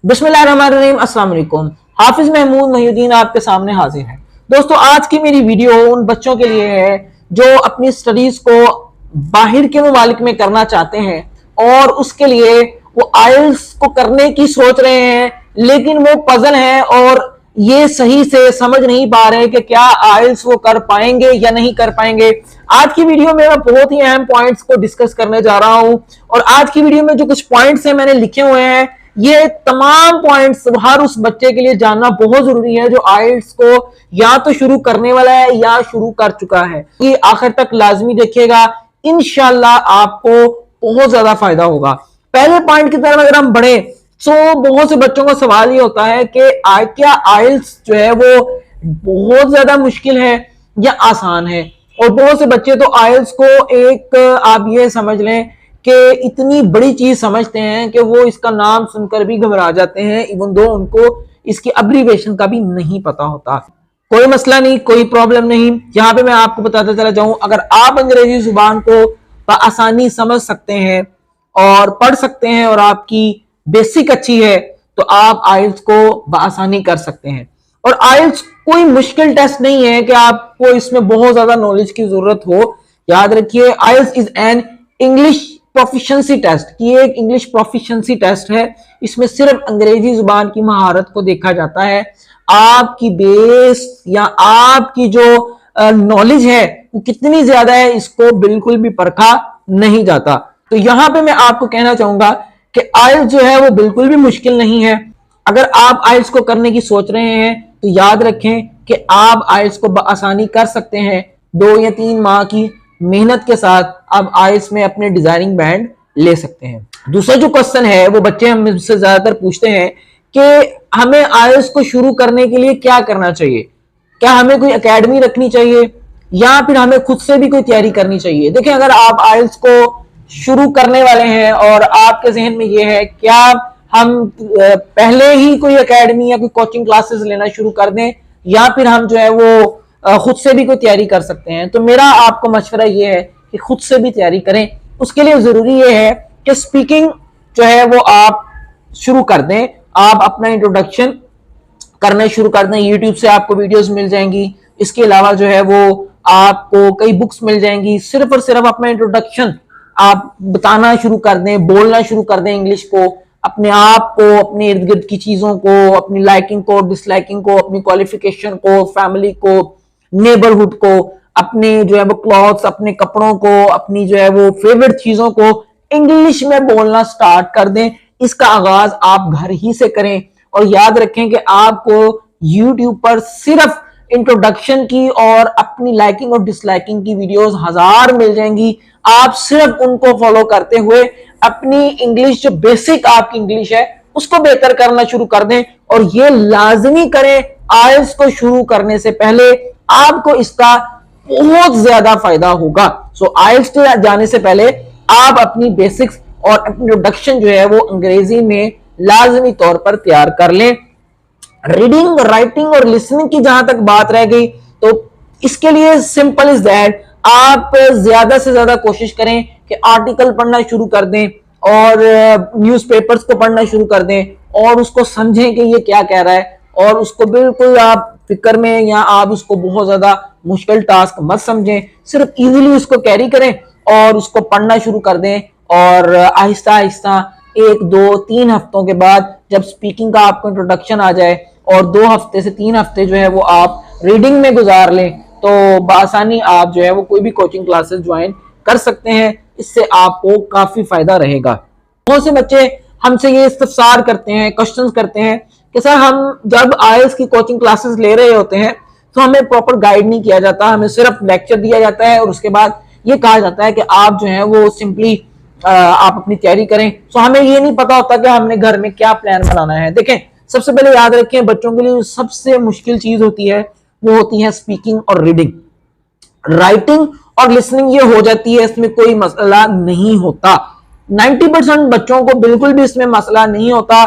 बिस्मिल्लाहिर्रहमानिर्रहीम, अस्सलाम वालेकुम। हाफिज महमूद मोहिउद्दीन आपके सामने हाजिर है। दोस्तों, आज की मेरी वीडियो उन बच्चों के लिए है जो अपनी स्टडीज को बाहर के मुमालिक में करना चाहते हैं और उसके लिए वो आइल्स को करने की सोच रहे हैं, लेकिन वो पजल है और ये सही से समझ नहीं पा रहे कि क्या आइल्स वो कर पाएंगे या नहीं कर पाएंगे। आज की वीडियो में मैं बहुत ही अहम पॉइंट्स को डिस्कस करने जा रहा हूं और आज की वीडियो में जो कुछ पॉइंट्स हैं मैंने लिखे हुए हैं, ये तमाम पॉइंट्स हर उस बच्चे के लिए जानना बहुत जरूरी है जो आइल्स को या तो शुरू करने वाला है या शुरू कर चुका है। ये आखिर तक लाजमी देखिएगा, इंशाल्लाह आपको बहुत ज्यादा फायदा होगा। पहले पॉइंट की तरफ अगर हम बढ़े तो बहुत से बच्चों का सवाल ये होता है कि क्या आइल्स जो है वो बहुत ज्यादा मुश्किल है या आसान है। और बहुत से बच्चे तो आइल्स को एक आप ये समझ लें कि इतनी बड़ी चीज समझते हैं कि वो इसका नाम सुनकर भी घबरा जाते हैं, इवन दो उनको इसकी अब्रीविएशन का भी नहीं पता होता। कोई मसला नहीं, कोई प्रॉब्लम नहीं। यहाँ पे मैं आपको बताता चला जाऊं, अगर आप अंग्रेजी जुबान को आसानी समझ सकते हैं और पढ़ सकते हैं और आपकी बेसिक अच्छी है तो आप आइल्स को बआसानी कर सकते हैं। और आइल्स कोई मुश्किल टेस्ट नहीं है कि आपको इसमें बहुत ज्यादा नॉलेज की जरूरत हो। याद रखिए, IELTS is an English proficiency test की एक इंग्लिश प्रोफिशिएंसी टेस्ट है। इसमें सिर्फ अंग्रेजी जुबान की महारत को देखा जाता है। आपकी बेस या आपकी जो नॉलेज है वो कितनी ज्यादा है इसको बिल्कुल भी परखा नहीं जाता। तो यहां पे मैं आपको कहना चाहूंगा कि आइल्स जो है वो बिल्कुल भी मुश्किल नहीं है। अगर आप आइल्स को करने की सोच रहे हैं तो याद रखें कि आप आइल्स को आसानी कर सकते हैं। 2 या 3 माह की मेहनत के साथ आप आइल्स में अपने डिजाइनिंग बैंड ले सकते हैं। दूसरा जो क्वेश्चन है वो बच्चे हमसे ज्यादातर पूछते हैं कि हमें आइल्स को शुरू करने के लिए क्या करना चाहिए, क्या हमें कोई एकेडमी रखनी चाहिए या फिर हमें खुद से भी कोई तैयारी करनी चाहिए। देखें, अगर आप आइल्स को शुरू करने वाले हैं और आपके जहन में ये है क्या हम पहले ही कोई एकेडमी या कोई कोचिंग क्लासेस लेना शुरू कर दें या फिर हम जो है वो खुद से भी कोई तैयारी कर सकते हैं, तो मेरा आपको मशवरा ये है कि खुद से भी तैयारी करें। उसके लिए जरूरी ये है कि स्पीकिंग जो है वो आप शुरू कर दें। आप अपना इंट्रोडक्शन करना शुरू कर दें, यूट्यूब से आपको वीडियोस मिल जाएंगी। इसके अलावा जो है वो आपको कई बुक्स मिल जाएंगी। सिर्फ और सिर्फ अपना इंट्रोडक्शन आप बताना शुरू कर दें, बोलना शुरू कर दें इंग्लिश को, अपने आप को, अपने इर्द गिर्द की चीजों को, अपनी लाइकिंग को, डिसलाइकिंग को, अपनी क्वालिफिकेशन को, फैमिली को, नेबरहुड को, अपने जो है वो क्लॉथ्स, अपने कपड़ों को, अपनी जो है वो फेवरेट चीजों को इंग्लिश में बोलना स्टार्ट कर दें। इसका आगाज आप घर ही से करें और याद रखें कि आपको यूट्यूब पर सिर्फ इंट्रोडक्शन की और अपनी लाइकिंग और डिसलाइकिंग की वीडियोस 1000 मिल जाएंगी। आप सिर्फ उनको फॉलो करते हुए अपनी इंग्लिश, जो बेसिक आपकी इंग्लिश है, उसको बेहतर करना शुरू कर दें। और ये लाजमी करें, आइल्स को शुरू करने से पहले आपको इसका बहुत ज्यादा फायदा होगा। सो आइल्स जाने से पहले आप अपनी बेसिक्स और इंट्रोडक्शन जो है वो अंग्रेजी में लाजमी तौर पर तैयार कर लें। रीडिंग, राइटिंग और लिसनिंग की जहां तक बात रह गई तो इसके लिए सिंपल इज दैट, आप ज्यादा से ज्यादा कोशिश करें कि आर्टिकल पढ़ना शुरू कर दें और न्यूज़पेपर्स को पढ़ना शुरू कर दें और उसको समझें कि ये क्या कह रहा है। और उसको बिल्कुल आप फिक्र में या आप उसको बहुत ज्यादा मुश्किल टास्क मत समझें, सिर्फ इजीली उसको कैरी करें और उसको पढ़ना शुरू कर दें। और आहिस्ता आहिस्ता 1, 2, 3 हफ्तों के बाद जब स्पीकिंग का आपको इंट्रोडक्शन आ जाए और 2 हफ्ते से 3 हफ्ते जो है वो आप रीडिंग में गुजार लें तो बासानी आप जो है वो कोई भी कोचिंग क्लासेस ज्वाइन कर सकते हैं। इससे आपको काफी फायदा रहेगा। बहुत से बच्चे हमसे ये इस्तफसार करते हैं, क्वेश्चंस करते हैं कि सर हम जब आइल्स की कोचिंग क्लासेस ले रहे होते हैं तो हमें प्रॉपर गाइड नहीं किया जाता, हमें सिर्फ लेक्चर दिया जाता है और उसके बाद ये कहा जाता है कि आप जो है वो सिंपली आप अपनी तैयारी करें। तो हमें ये नहीं पता होता कि हमने घर में क्या प्लान बनाना है। देखें, सबसे पहले याद रखें, बच्चों के लिए सबसे मुश्किल चीज होती है वो होती है स्पीकिंग और रीडिंग। राइटिंग और लिसनिंग ये हो जाती है, इसमें कोई मसला नहीं होता। 90% बच्चों को बिल्कुल भी इसमें मसला नहीं होता।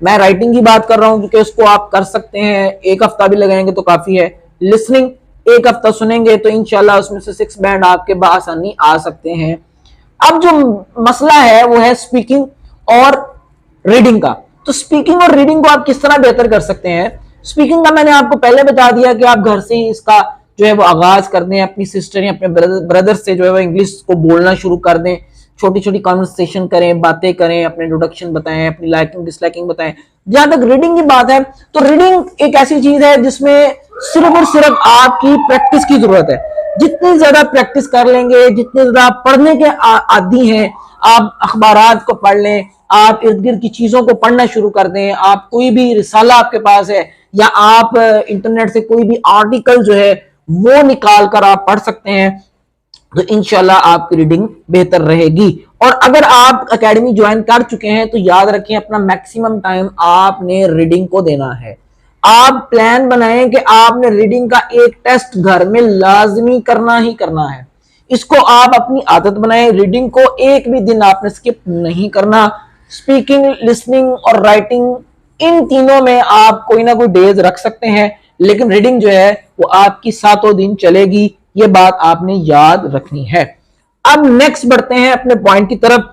मैं राइटिंग की बात कर रहा हूं क्योंकि उसको आप कर सकते हैं, 1 हफ्ता भी लगाएंगे तो काफी है। लिसनिंग 1 हफ्ता सुनेंगे तो इंशाल्लाह उसमें से 6 बैंड आपके बआसानी आ सकते हैं। अब जो मसला है वो है स्पीकिंग और रीडिंग का। तो स्पीकिंग और रीडिंग को आप किस तरह बेहतर कर सकते हैं? स्पीकिंग का मैंने आपको पहले बता दिया कि आप घर से ही इसका जो है वो आगाज कर दें, अपनी सिस्टर या अपने ब्रदर से जो है वो इंग्लिश को बोलना शुरू कर दें, छोटी छोटी कॉन्वर्सेशन करें, बातें करें, अपने इंट्रोडक्शन बताएं, अपनी लाइकिंग डिसलाइकिंग बताएं। जहां तक रीडिंग की बात है तो रीडिंग एक ऐसी चीज है जिसमें सिर्फ और सिर्फ आपकी प्रैक्टिस की जरूरत है। जितनी ज्यादा प्रैक्टिस कर लेंगे, जितने ज्यादा आप पढ़ने के आदी हैं, आप अखबारात को पढ़ लें, आप इर्द गिर्द की चीजों को पढ़ना शुरू कर दें, आप कोई भी रिसाला आपके पास है या आप इंटरनेट से कोई भी आर्टिकल जो है वो निकाल कर आप पढ़ सकते हैं, तो इंशाल्लाह आपकी रीडिंग बेहतर रहेगी। और अगर आप एकेडमी ज्वाइन कर चुके हैं तो याद रखें अपना मैक्सिमम टाइम आपने रीडिंग को देना है। आप प्लान बनाएं कि आपने रीडिंग का एक टेस्ट घर में लाजमी करना ही करना है। इसको आप अपनी आदत बनाएं। रीडिंग को एक भी दिन आपने स्किप नहीं करना। स्पीकिंग, लिसनिंग और राइटिंग, इन तीनों में आप कोई ना कोई डेज रख सकते हैं, लेकिन रीडिंग जो है वो आपकी 7 दिन चलेगी। ये बात आपने याद रखनी है। अब नेक्स्ट बढ़ते हैं अपने पॉइंट की तरफ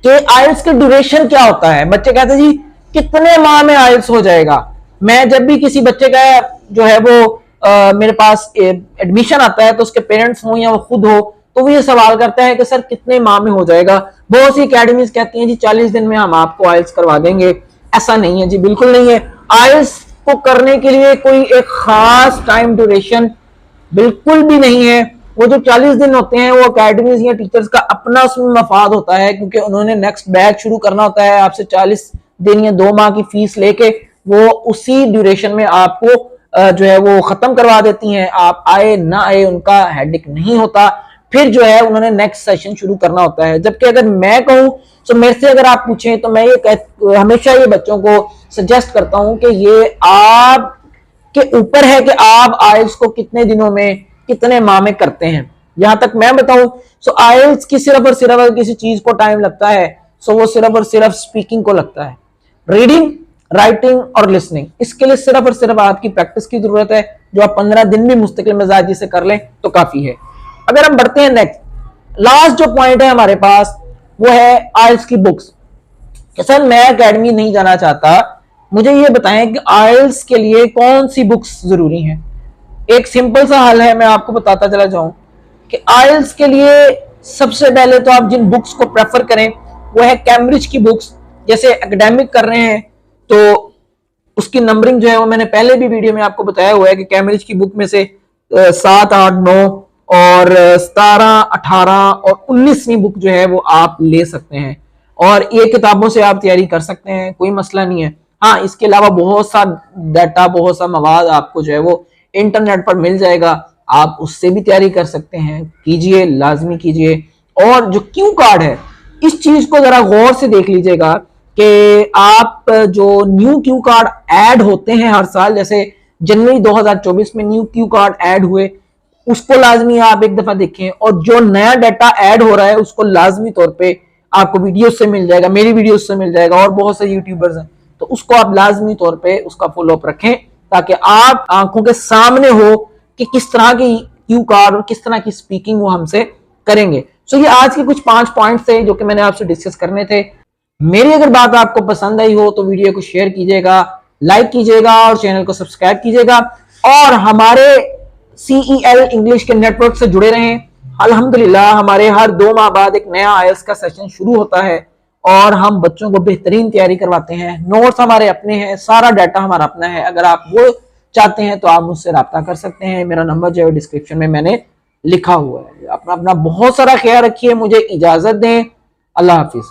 कि आइल्स का ड्यूरेशन क्या होता है। बच्चे कहते हैं जी कितने माह में आइल्स हो जाएगा। मैं जब भी किसी बच्चे का जो है वो मेरे पास एडमिशन आता है तो उसके पेरेंट्स हो या वो खुद हो तो वो ये सवाल करता है कि सर कितने माह में हो जाएगा। बहुत सी एकेडमीज कहती हैं जी 40 दिन में हम आपको आइल्स करवा देंगे। ऐसा नहीं है जी, बिल्कुल नहीं है। आइल्स को करने के लिए कोई एक खास टाइम ड्यूरेशन बिल्कुल भी नहीं है। वो जो 40 दिन होते हैं वो एकेडमीज या टीचर्स का अपना उसमें मफाद होता है, क्योंकि उन्होंने नेक्स्ट बैच शुरू करना होता है। आपसे 40 दिन या 2 माह की फीस लेके वो उसी ड्यूरेशन में आपको जो है वो खत्म करवा देती हैं। आप आए ना आए उनका हेडेक नहीं होता। फिर जो है उन्होंने नेक्स्ट सेशन शुरू करना होता है। जबकि अगर मैं कहूं तो मेरे से अगर आप पूछें तो मैं ये हमेशा ये बच्चों को सजेस्ट करता हूं कि ये आप के ऊपर है कि आप आइल्स को कितने दिनों में, कितने माह में करते हैं। यहां तक मैं बताऊं सो आइल्स की सिर्फ और सिर्फ अगर किसी चीज को टाइम लगता है सो वो सिर्फ और सिर्फ स्पीकिंग को लगता है। रीडिंग, राइटिंग और लिसनिंग, इसके लिए सिर्फ और सिर्फ आपकी प्रैक्टिस की जरूरत है, जो आप 15 दिन भी मुस्तकिल मिजाजी से कर लें तो काफी है। अगर हम बढ़ते हैं नेक्स्ट, लास्ट जो पॉइंट है हमारे पास वो है आइल्स की बुक्स। सर मैं एकेडमी नहीं जाना चाहता, मुझे ये बताएं कि आइल्स के लिए कौन सी बुक्स जरूरी हैं। एक सिंपल सा हल है, मैं आपको बताता चला जाऊं कि आइल्स के लिए सबसे पहले तो आप जिन बुक्स को प्रेफर करें वो है कैम्ब्रिज की बुक्स। जैसे एकेडमिक कर रहे हैं तो उसकी नंबरिंग जो है वो मैंने पहले भी वीडियो में आपको बताया हुआ है कि कैम्ब्रिज की बुक में से 7, 8, 9 और 17, 18 और 19वीं बुक जो है वो आप ले सकते हैं और ये किताबों से आप तैयारी कर सकते हैं, कोई मसला नहीं है। हाँ, इसके अलावा बहुत सा डाटा, बहुत सा मवाद आपको जो है वो इंटरनेट पर मिल जाएगा, आप उससे भी तैयारी कर सकते हैं। कीजिए, लाजमी कीजिए। और जो क्यू कार्ड है इस चीज को जरा गौर से देख लीजिएगा कि आप जो न्यू क्यू कार्ड ऐड होते हैं हर साल, जैसे जनवरी 2024 में न्यू क्यू कार्ड ऐड हुए, उसको लाजमी आप एक दफा देखें। और जो नया डाटा ऐड हो रहा है उसको लाजमी तौर पे आपको वीडियो से मिल जाएगा, मेरी वीडियो से मिल जाएगा और बहुत से यूट्यूबर्स हैं, तो उसको आप लाजमी तौर पे उसका फॉलोअप रखें ताकि आप आंखों के सामने हो कि किस तरह की क्यू कार्ड और किस तरह की स्पीकिंग वो हमसे करेंगे। सो ये आज के कुछ 5 पॉइंट्स थे जो कि मैंने आपसे डिस्कस करने थे। मेरी अगर बात आपको पसंद आई हो तो वीडियो को शेयर कीजिएगा, लाइक कीजिएगा और चैनल को सब्सक्राइब कीजिएगा और हमारे CEL इंग्लिश के नेटवर्क से जुड़े रहें। अल्हम्दुलिल्लाह हमारे हर 2 माह बाद एक नया आइल्स का सेशन शुरू होता है और हम बच्चों को बेहतरीन तैयारी करवाते हैं। नोट्स हमारे अपने हैं, सारा डाटा हमारा अपना है। अगर आप वो चाहते हैं तो आप मुझसे रब्ता कर सकते हैं। मेरा नंबर जो है डिस्क्रिप्शन में मैंने लिखा हुआ है। अपना बहुत सारा ख्याल रखिए, मुझे इजाजत दें। अल्लाह हाफिज।